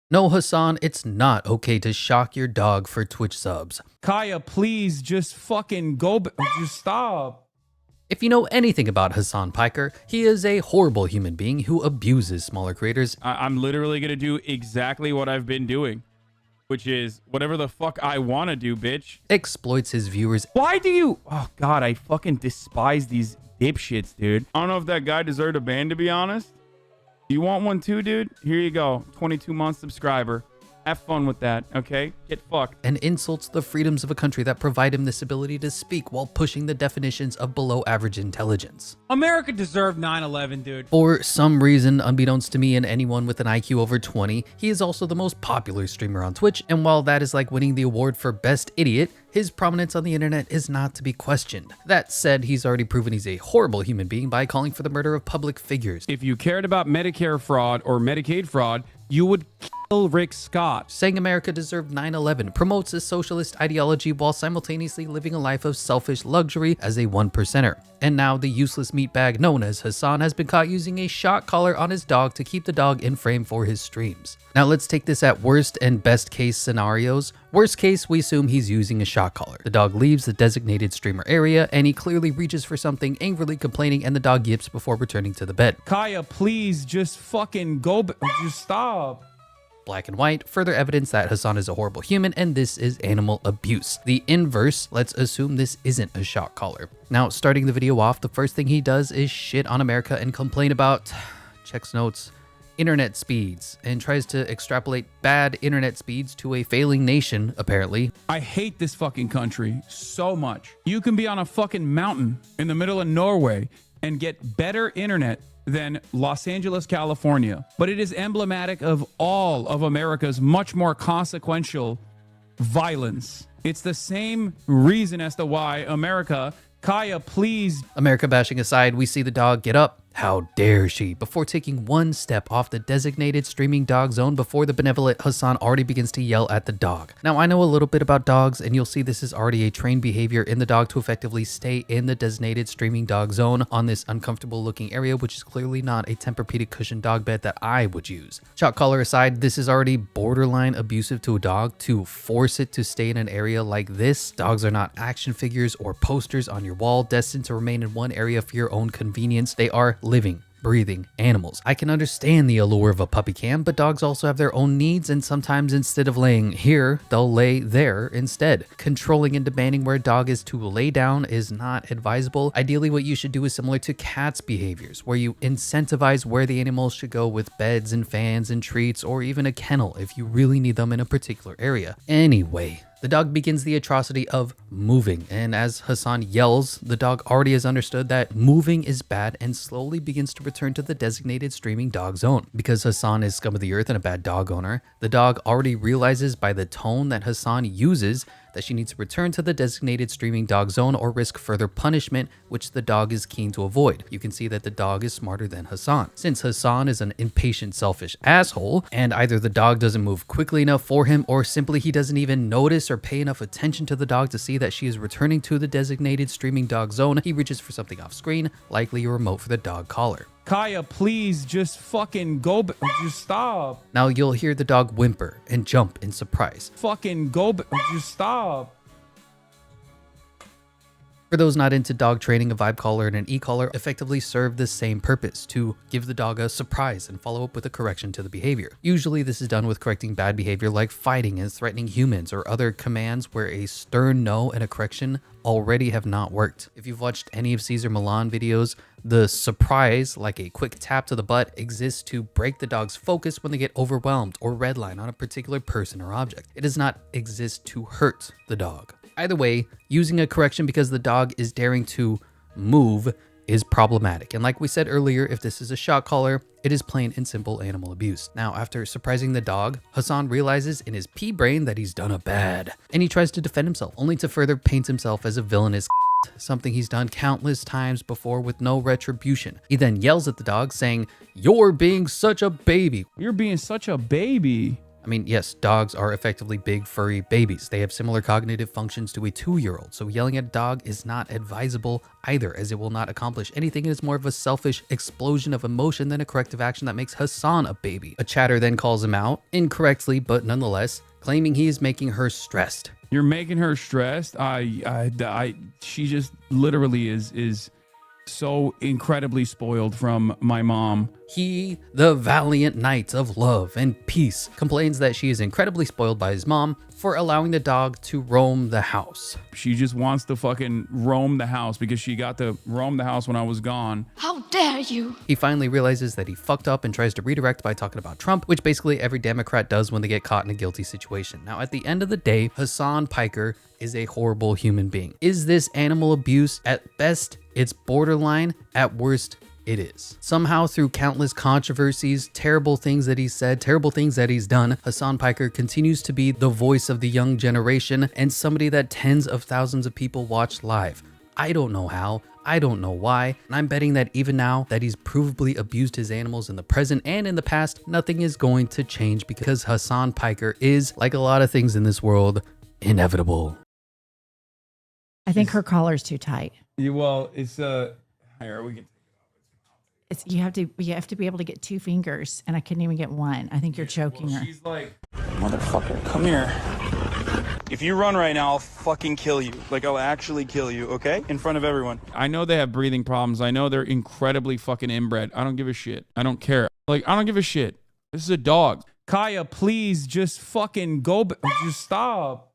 No, Hasan, it's not okay to shock your dog for Twitch subs. Kaya, please just fucking go. Just stop. If you know anything about Hasan Piker, he is a horrible human being who abuses smaller creators. I'm literally gonna do exactly what I've been doing, which is whatever the fuck I want to do, bitch. Exploits his viewers. Why do you? Oh God, I fucking despise these dipshits, dude. I don't know if that guy deserved a ban, to be honest. Do you want one too, dude? Here you go. 22-month subscriber. Have fun with that, okay? Get fucked. And insults the freedoms of a country that provide him this ability to speak while pushing the definitions of below average intelligence. America deserved 9/11, dude. For some reason, unbeknownst to me and anyone with an IQ over 20, he is also the most popular streamer on Twitch, and while that is like winning the award for best idiot, his prominence on the internet is not to be questioned. That said, he's already proven he's a horrible human being by calling for the murder of public figures. If you cared about Medicare fraud or Medicaid fraud, you would kill Rick Scott. Saying America deserved 9/11 promotes a socialist ideology while simultaneously living a life of selfish luxury as a one-percenter. And now the useless meatbag known as Hasan has been caught using a shock collar on his dog to keep the dog in frame for his streams. Now let's take this at worst and best case scenarios. Worst case, we assume he's using a shock collar. The dog leaves the designated streamer area and he clearly reaches for something, angrily complaining, and the dog yips before returning to the bed. Kaya, please just fucking go. Just stop. Black and white, further evidence that Hasan is a horrible human and this is animal abuse. The inverse, let's assume this isn't a shock collar. Now, starting the video off, the first thing he does is shit on America and complain about, checks notes, internet speeds, and tries to extrapolate bad internet speeds to a failing nation, apparently. I hate this fucking country so much. You can be on a fucking mountain in the middle of Norway and get better internet than Los Angeles, California. But it is emblematic of all of America's much more consequential violence. It's the same reason as to why America, Kaya, please. America bashing aside, we see the dog get up. How dare she? Before taking one step off the designated streaming dog zone before the benevolent Hasan already begins to yell at the dog. Now, I know a little bit about dogs, and you'll see this is already a trained behavior in the dog to effectively stay in the designated streaming dog zone on this uncomfortable looking area, which is clearly not a Tempur-Pedic cushion dog bed that I would use. Shock collar aside, this is already borderline abusive to a dog to force it to stay in an area like this. Dogs are not action figures or posters on your wall destined to remain in one area for your own convenience. They are living, breathing animals. I can understand the allure of a puppy cam, but dogs also have their own needs, and sometimes instead of laying here, they'll lay there instead. Controlling and demanding where a dog is to lay down is not advisable. Ideally, what you should do is similar to cats' behaviors, where you incentivize where the animals should go with beds and fans and treats, or even a kennel if you really need them in a particular area. Anyway, the dog begins the atrocity of moving, and as Hasan yells, the dog already has understood that moving is bad and slowly begins to return to the designated streaming dog zone. Because Hasan is scum of the earth and a bad dog owner, the dog already realizes by the tone that Hasan uses that she needs to return to the designated streaming dog zone or risk further punishment, which the dog is keen to avoid. You can see that the dog is smarter than Hasan. Since Hasan is an impatient, selfish asshole, and either the dog doesn't move quickly enough for him or simply he doesn't even notice or pay enough attention to the dog to see that she is returning to the designated streaming dog zone, he reaches for something off screen, likely a remote for the dog collar. Kaya, please just fucking go. Just stop. Now you'll hear the dog whimper and jump in surprise. Fucking go. Just stop. For those not into dog training, a vibe collar and an e-collar effectively serve the same purpose, to give the dog a surprise and follow up with a correction to the behavior. Usually this is done with correcting bad behavior like fighting and threatening humans or other commands where a stern no and a correction already have not worked. If you've watched any of Caesar Milan videos, the surprise, like a quick tap to the butt, exists to break the dog's focus when they get overwhelmed or redline on a particular person or object. It does not exist to hurt the dog. Either way, using a correction because the dog is daring to move is problematic. And like we said earlier, if this is a shock collar, it is plain and simple animal abuse. Now, after surprising the dog, Hasan realizes in his pea brain that he's done a bad, and he tries to defend himself, only to further paint himself as a villainous something he's done countless times before with no retribution. He then yells at the dog saying, "You're being such a baby." You're being such a baby. I mean, yes, dogs are effectively big, furry babies. They have similar cognitive functions to a 2-year-old, so yelling at a dog is not advisable either, as it will not accomplish anything. It is more of a selfish explosion of emotion than a corrective action that makes Hasan a baby. A chatter then calls him out, incorrectly, but nonetheless, claiming he is making her stressed. You're making her stressed. She just literally is so incredibly spoiled from my mom. He, the valiant knight of love and peace, complains that she is incredibly spoiled by his mom for allowing the dog to roam the house. She just wants to fucking roam the house because she got to roam the house when I was gone. How dare you? He finally realizes that he fucked up and tries to redirect by talking about Trump, which basically every Democrat does when they get caught in a guilty situation. Now, at the end of the day, Hasan Piker is a horrible human being. Is this animal abuse? At best, it's borderline. At worst, it is. Somehow, through countless controversies, terrible things that he's said, terrible things that he's done, Hasan Piker continues to be the voice of the young generation and somebody that tens of thousands of people watch live. I don't know how, I don't know why, and I'm betting that even now that he's provably abused his animals in the present and in the past, nothing is going to change because Hasan Piker is, like a lot of things in this world, inevitable. I think her collar's too tight. Yeah, well, it's here we can. It's you have to be able to get 2 fingers, and I couldn't even get one. I think you're choking her. She's like, Motherfucker, come here. If you run right now, I'll fucking kill you. Like, I'll actually kill you, okay? In front of everyone. I know they have breathing problems. I know they're incredibly fucking inbred. I don't give a shit. I don't care. Like, I don't give a shit. This is a dog. Kaya, please just fucking go. Just stop.